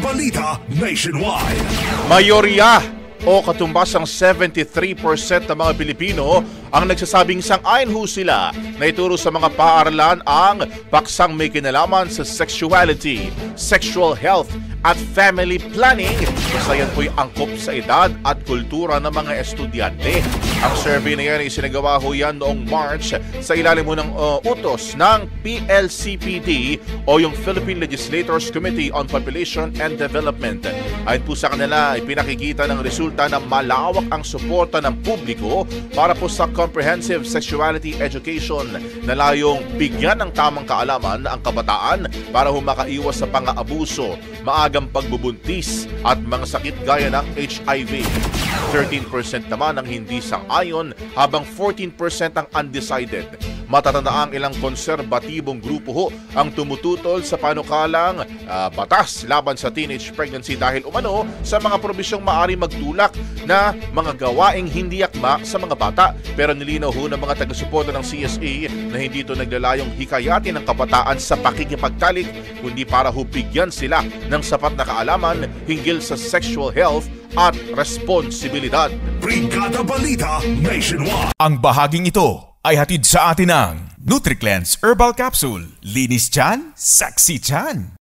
Balita Nationwide. Mayorya o katumbasang 73% ng mga Pilipino ang nagsasabing sang-ayon ho sila na ituro sa mga paaralan ang paksang may kinalaman sa sexuality, sexual health at family planning. Basta yan po'y angkop sa edad at kultura ng mga estudyante. Ang survey na yan ay sinagawa ho yan noong March sa ilalim mo ng utos ng PLCPD o yung Philippine Legislators Committee on Population and Development. Ayon po sa kanila, ay pinakikita ng resulta na malawak ang suporta ng publiko para po sa comprehensive sexuality education na layong bigyan ng tamang kaalaman ang kabataan para humakaiwas sa pang-aabuso, maagang pagbubuntis at mga sakit gaya ng HIV. 13% naman ang hindi sang-ayon habang 14% ang undecided. Matatanda ang ilang konserbatibong grupo ho ang tumututol sa panukalang batas laban sa teenage pregnancy dahil umano sa mga probisyong maaari magtulak na mga gawaing hindi akma sa mga bata. Pero nilinaw ho ng mga taga-suporta ng CSE na hindi ito naglalayong hikayatin ng kabataan sa pakikipagtalik kundi para hubigyan sila ng sapat na kaalaman hinggil sa sexual health at responsibilidad. Brigada Balita Nationwide. Ang bahaging ito ay hatid sa atin ng NutriCleanse Herbal Capsule. Linis tiyan, sexy tiyan.